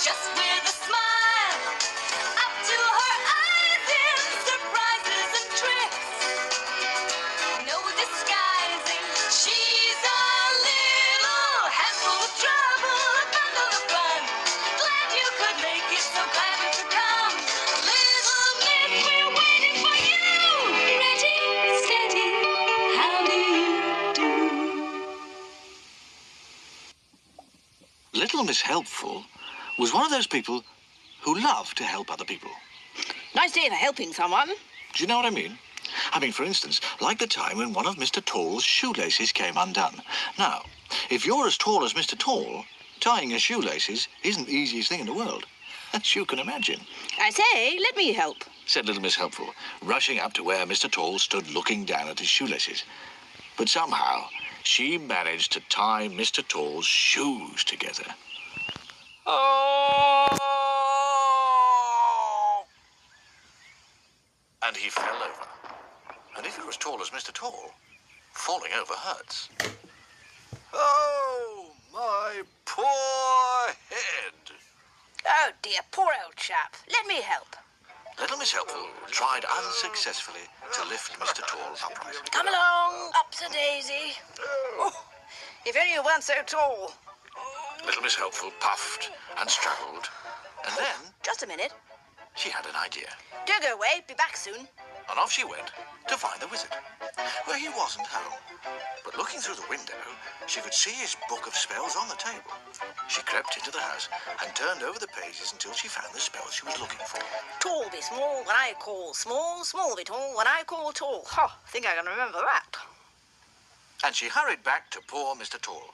just with a smile. Up to her eyes in surprises and tricks. No disguising, she's a little handful of trouble, a bundle of fun. Glad you could make it, so glad you could come. Little Miss, we're waiting for you. Ready, steady, how do you do? Little Miss Helpful was one of those people who love to help other people. Nice day for helping someone. Do you know what I mean? I mean, for instance, like the time when one of Mr. Tall's shoelaces came undone. Now, if you're as tall as Mr. Tall, tying your shoelaces isn't the easiest thing in the world, as you can imagine. I say, let me help. Said Little Miss Helpful, rushing up to where Mr. Tall stood looking down at his shoelaces. But somehow, she managed to tie Mr. Tall's shoes together. Oh! And he fell over. And if you're as tall as Mr. Tall, falling over hurts. Oh, my poor head. Oh, dear, poor old chap. Let me help. Little Miss Helpful tried unsuccessfully to lift Mr. Tall upright. Come along, upsy-daisy. Oh, if only you weren't so tall. Little Miss Helpful puffed and struggled. And then Just a minute. she had an idea. Don't go away. Be back soon. And off she went to find the wizard, where he wasn't home. But looking through the window, she could see his book of spells on the table. She crept into the house and turned over the pages until she found the spells she was looking for. Tall be small when I call small. Small be tall when I call tall. Oh, think I can remember that. And she hurried back to poor Mr. Tall.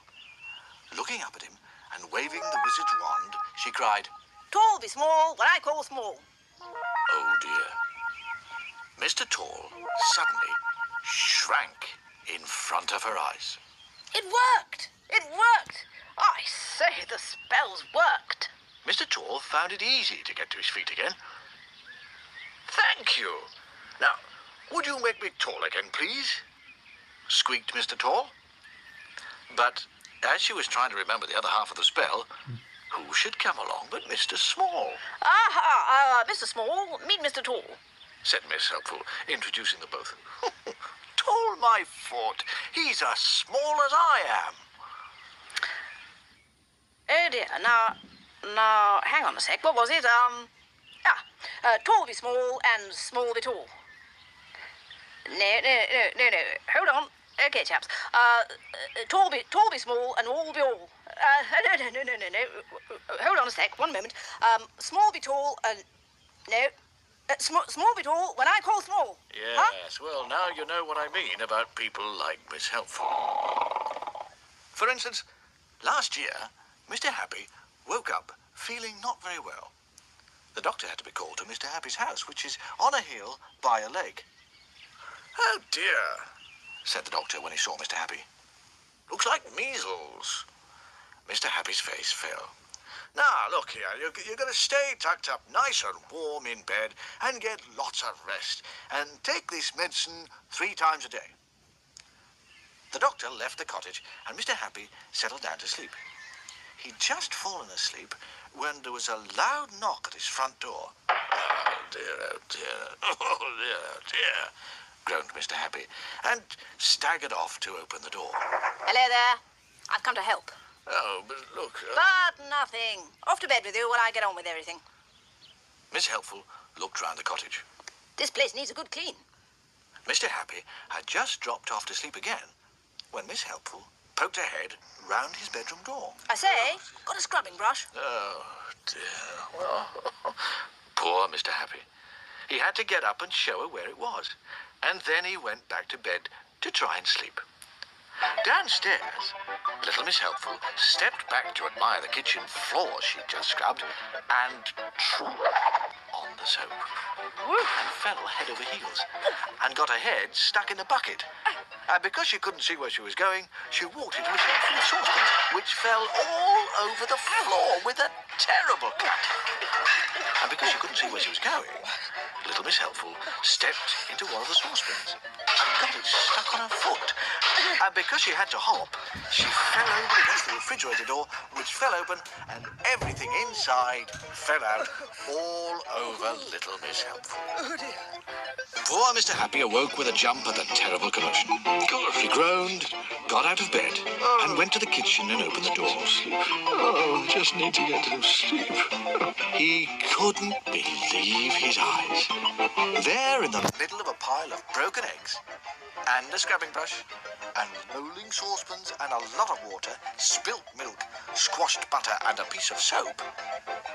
Looking up at him and waving the wizard's wand, she cried, Tall be small when I call small. "Oh dear." Mr. Tall suddenly shrank in front of her eyes. It worked. It worked. I say, the spells worked. Mr. Tall found it easy to get to his feet again. "Thank you. Now, would you make me tall again, please?" squeaked Mr. Tall. But as she was trying to remember the other half of the spell, who should come along but Mr. Small? Mr. Small, meet Mr. Tall. Said Miss Helpful, introducing them both. "Tall my foot. He's as small as I am." Oh dear, now, hang on a sec, what was it? Tall be small and small be tall. No, hold on. Okay, chaps. Tall be small and all be all. No. Hold on a sec, one moment. Small be tall and... No. Small be tall when I call small. Yes, Huh? well, now you know what I mean about people like Miss Helpful. For instance, last year, Mr. Happy woke up feeling not very well. The doctor had to be called to Mr. Happy's house, which is on a hill by a lake. "Oh, dear," said the doctor when he saw Mr. Happy. "Looks like measles." Mr. Happy's face fell. "Now, look here, you're going to stay tucked up nice and warm in bed and get lots of rest and take this medicine 3 times a day." The doctor left the cottage and Mr. Happy settled down to sleep. He'd just fallen asleep when there was a loud knock at his front door. "Oh, dear, oh, dear, oh, dear, oh, dear," groaned Mr. Happy, and staggered off to open the door. Hello there. I've come to help. "Oh, but look..." But nothing. Off to bed with you while I get on with everything. Miss Helpful looked round the cottage. This place needs a good clean. Mr. Happy had just dropped off to sleep again when Miss Helpful poked her head round his bedroom door. I say, got a scrubbing brush? Oh, dear. Well, poor Mr. Happy. He had to get up and show her where it was, and then he went back to bed to try and sleep. Downstairs, little Miss Helpful stepped back to admire the kitchen floor she'd just scrubbed and trod on the soap and fell head over heels and got her head stuck in the bucket. And because she couldn't see where she was going, she walked into a shed full of saucepans, which fell all over the floor with a terrible cut. And because she couldn't see where she was going, little Miss Helpful stepped into one of the saucepans got it stuck on her foot. And because she had to hop, she fell over against the refrigerator door, which fell open, and everything inside fell out all over little Miss Helpful. Oh, dear. Poor Mr. Happy awoke with a jump at the terrible commotion. He groaned, got out of bed, and went to the kitchen and opened the door. Oh, just need to get to sleep. He couldn't believe his eyes. There in the middle of a pile of broken eggs, and a scrubbing brush, and rolling saucepans, and a lot of water, spilt milk, squashed butter, and a piece of soap,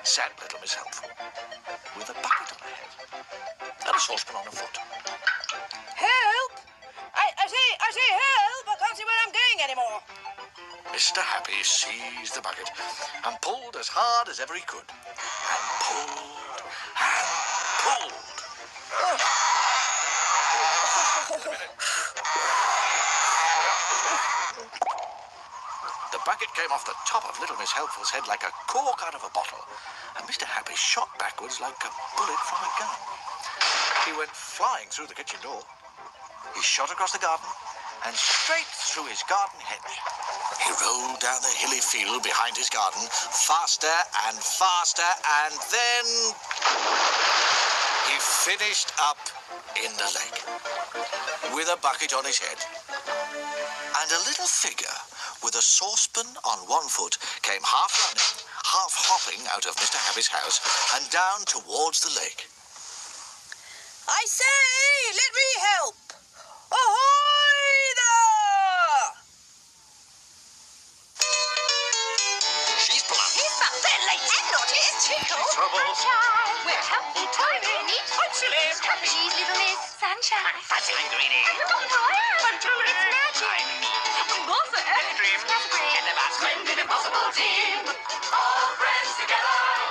sat little Miss Helpful, with a bucket on her head, and a saucepan on her foot. Help! I say help! I can't see where I'm going anymore. Mr. Happy seized the bucket and pulled as hard as ever he could. And pulled and pulled. The bucket came off the top of little Miss Helpful's head like a cork out of a bottle, and Mr. Happy shot backwards like a bullet from a gun. He went flying through the kitchen door. He shot across the garden and straight through his garden hedge. He rolled down the hilly field behind his garden, faster and faster, and then he finished up in the lake with a bucket on his head. And a little figure with a saucepan on one foot came half running, half hopping out of Mr. Happy's house and down towards the lake. I say, let me help. Ahoy there! She's plump. He's fun, then late and naughty. Tickle. Trouble. Sunshine. We're healthy, tiny, neat. She's happy. She's little Miss Sunshine. Fuzzy. I'm greedy. And the doctor, I am. Control. It's magic. Water. Dream. Raspberry. Get the bus. Splendid, impossible team. All friends together.